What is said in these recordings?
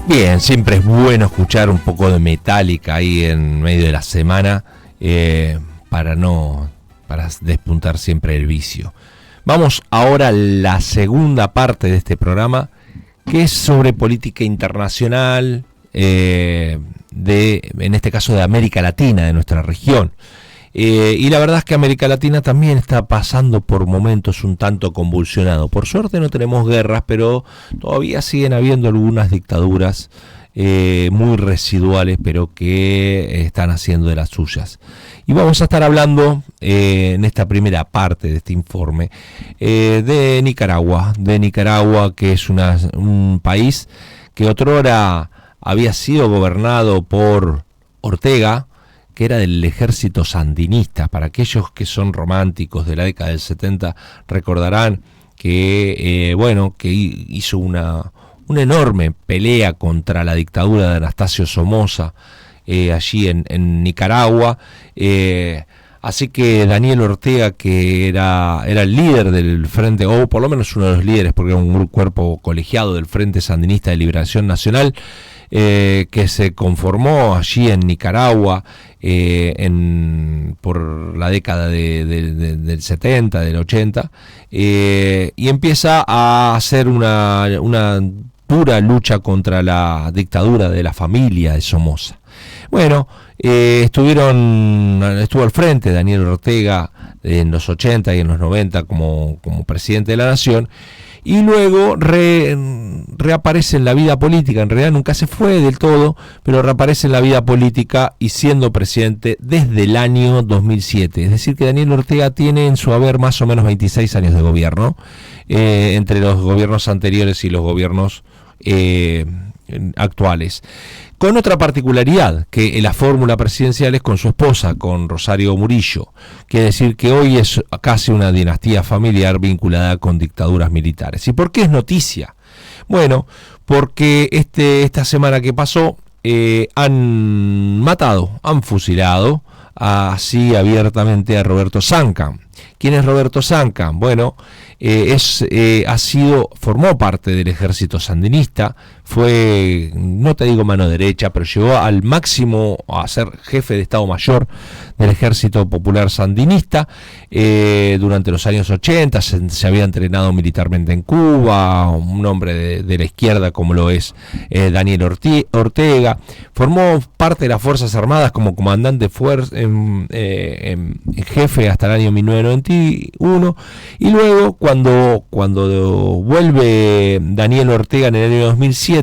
Bien, siempre es bueno escuchar un poco de Metallica ahí en medio de la semana para despuntar siempre el vicio. Vamos ahora a la segunda parte de este programa, que es sobre política internacional, en este caso de América Latina, de nuestra región. Y la verdad es que América Latina también está pasando por momentos un tanto convulsionado. Por suerte no tenemos guerras, pero todavía siguen habiendo algunas dictaduras muy residuales, pero que están haciendo de las suyas. Y vamos a estar hablando en esta primera parte de este informe de Nicaragua, que es un país que otrora había sido gobernado por Ortega, que era del ejército sandinista. Para aquellos que son románticos de la década del 70 recordarán que que hizo una enorme pelea contra la dictadura de Anastasio Somoza allí en Nicaragua. Así que Daniel Ortega, que era el líder del frente, o por lo menos uno de los líderes, porque era un cuerpo colegiado del Frente Sandinista de Liberación Nacional, que se conformó allí en Nicaragua por la década del 70, del 80, y empieza a hacer una dura lucha contra la dictadura de la familia de Somoza. Bueno, estuvo al frente Daniel Ortega en los 80 y en los 90 como presidente de la nación, y luego reaparece en la vida política. En realidad nunca se fue del todo, pero reaparece en la vida política y siendo presidente desde el año 2007. Es decir, que Daniel Ortega tiene en su haber más o menos 26 años de gobierno, entre los gobiernos anteriores y los gobiernos actuales. Con otra particularidad, que la fórmula presidencial es con su esposa, con Rosario Murillo. Quiere decir que hoy es casi una dinastía familiar vinculada con dictaduras militares. ¿Y por qué es noticia? Bueno, porque esta semana que pasó han fusilado así abiertamente a Roberto Zancan. ¿Quién es Roberto Zancan? Bueno, formó parte del ejército sandinista, fue, no te digo mano derecha, pero llegó al máximo a ser jefe de Estado Mayor del Ejército Popular Sandinista. Durante los años 80 se había entrenado militarmente en Cuba, un hombre de la izquierda como lo es Daniel Ortega. Formó parte de las Fuerzas Armadas como comandante jefe hasta el año 1991, y luego cuando vuelve Daniel Ortega en el año 2007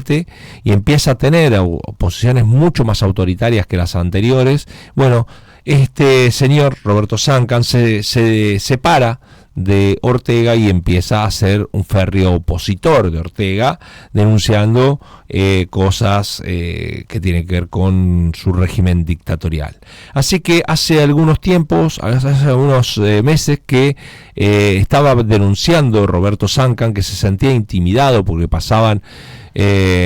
y empieza a tener posiciones mucho más autoritarias que las anteriores, bueno, este señor Roberto Zancan se separa de Ortega y empieza a ser un férreo opositor de Ortega, denunciando cosas que tienen que ver con su régimen dictatorial. Así que hace algunos meses que estaba denunciando Roberto Zancan que se sentía intimidado porque pasaban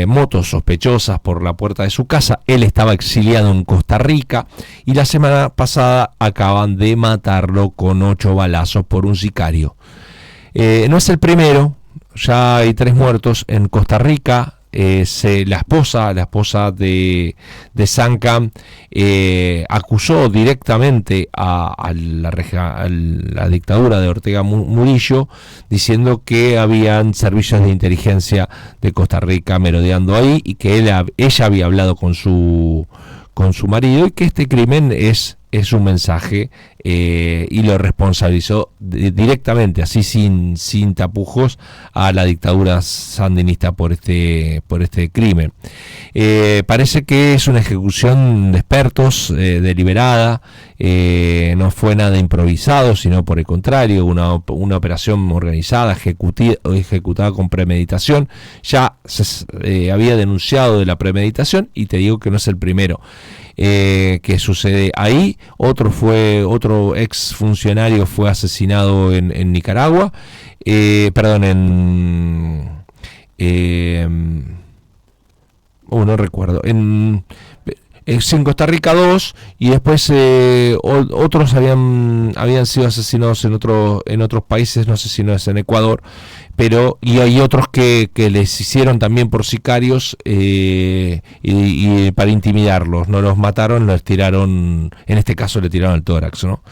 motos sospechosas por la puerta de su casa. Él estaba exiliado en Costa Rica y la semana pasada acaban de matarlo con 8 balazos por un sicario. No es el primero, ya hay 3 muertos en Costa Rica. La esposa de Zancan acusó directamente a la dictadura de Ortega Murillo, diciendo que habían servicios de inteligencia de Costa Rica merodeando ahí y que ella había hablado con su marido y que este crimen es un mensaje, y lo responsabilizó directamente, así sin tapujos, a la dictadura sandinista por este crimen. Parece que es una ejecución de expertos, deliberada, no fue nada improvisado, sino por el contrario, una operación organizada, ejecutada con premeditación. Ya se había denunciado de la premeditación y te digo que no es el primero que sucede ahí. Otro ex funcionario fue asesinado en Nicaragua, no recuerdo, en Costa Rica 2, y después otros habían sido asesinados en otros países, no sé si no es en Ecuador, pero y hay otros que les hicieron también por sicarios, y para intimidarlos, no los mataron, los tiraron, en este caso le tiraron el tórax, ¿no?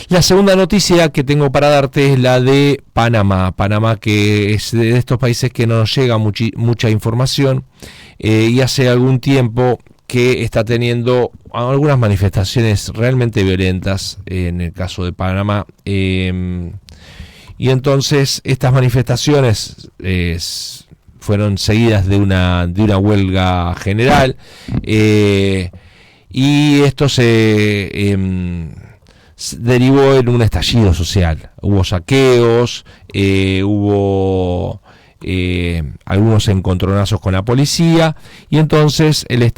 La segunda noticia que tengo para darte es la de Panamá, que es de estos países que no nos llega mucha información, y hace algún tiempo que está teniendo algunas manifestaciones realmente violentas, en el caso de Panamá, y entonces estas manifestaciones fueron seguidas de una huelga general, y esto se derivó en un estallido social. Hubo saqueos, hubo algunos encontronazos con la policía, y entonces el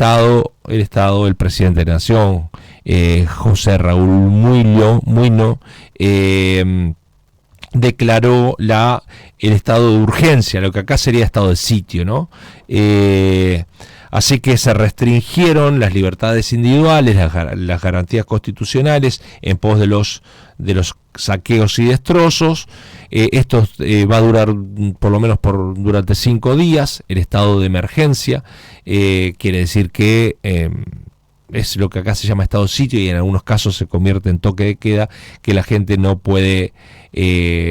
presidente de la Nación, José Raúl Mulino, declaró el estado de urgencia, lo que acá sería estado de sitio, ¿no? Así que se restringieron las libertades individuales, las garantías constitucionales en pos de los saqueos y destrozos. Esto va a durar por lo menos durante 5 días, el estado de emergencia. Quiere decir que es lo que acá se llama estado de sitio, y en algunos casos se convierte en toque de queda, que la gente no puede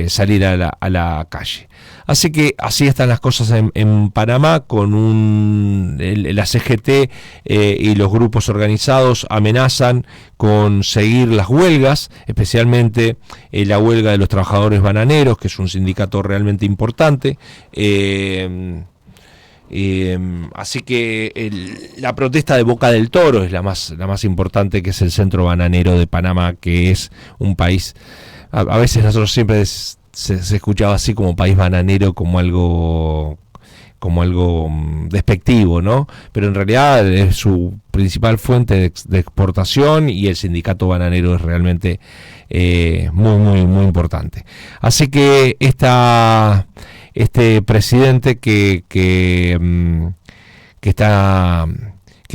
salir a la calle. Así que así están las cosas en Panamá, con la CGT y los grupos organizados amenazan con seguir las huelgas, especialmente la huelga de los trabajadores bananeros, que es un sindicato realmente importante. Así que la protesta de Boca del Toro es la más importante, que es el centro bananero de Panamá, que es un país, a veces nosotros siempre se escuchaba así como país bananero, como algo despectivo, ¿no? Pero en realidad es su principal fuente de exportación, y el sindicato bananero es realmente muy, muy, muy importante. Así que este presidente que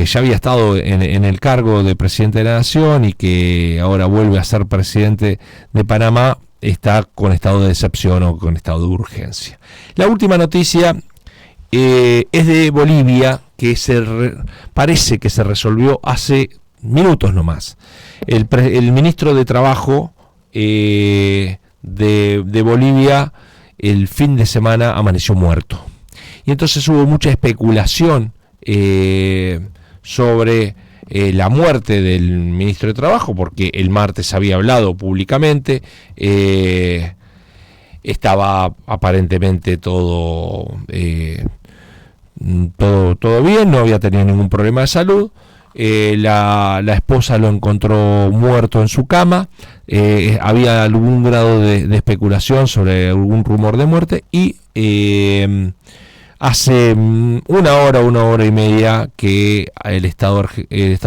ya había estado en el cargo de presidente de la Nación, y que ahora vuelve a ser presidente de Panamá, está con estado de excepción o con estado de urgencia. La última noticia es de Bolivia, que parece que se resolvió hace minutos nomás. El ministro de Trabajo de Bolivia el fin de semana amaneció muerto. Y entonces hubo mucha especulación sobre la muerte del ministro de Trabajo, porque el martes había hablado públicamente, estaba aparentemente todo bien, no había tenido ningún problema de salud. La esposa lo encontró muerto en su cama, había algún grado de especulación sobre algún rumor de muerte, y hace una hora y media que el Estado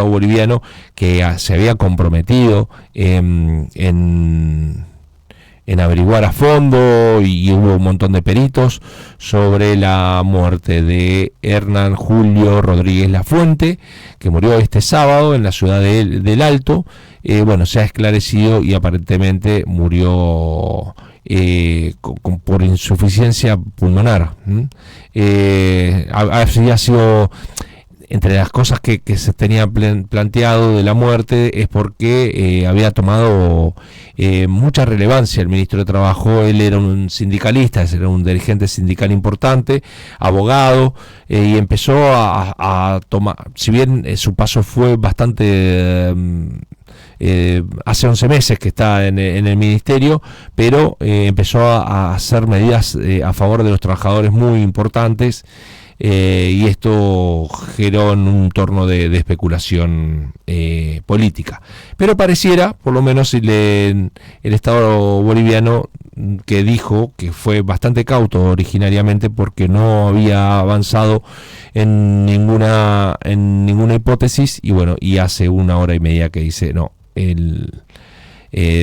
boliviano, que se había comprometido en averiguar a fondo, y hubo un montón de peritos sobre la muerte de Hernán Julio Rodríguez Lafuente, que murió este sábado en la ciudad del Alto. Se ha esclarecido, y aparentemente murió por insuficiencia pulmonar. Ha sido, entre las cosas que se tenía planteado de la muerte, es porque había tomado mucha relevancia el ministro de Trabajo. Él era un sindicalista, era un dirigente sindical importante, abogado, y empezó a tomar, si bien su paso fue bastante hace 11 meses que está en el ministerio, pero empezó a hacer medidas a favor de los trabajadores muy importantes, y esto generó en un torno de especulación política. Pero pareciera, por lo menos el Estado boliviano, que dijo que fue bastante cauto originariamente, porque no había avanzado en ninguna hipótesis, y hace una hora y media que dice no, él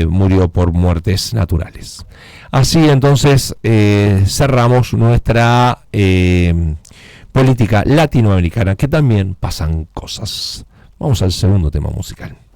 murió por muertes naturales. Así entonces cerramos nuestra política latinoamericana, que también pasan cosas. Vamos al segundo tema musical.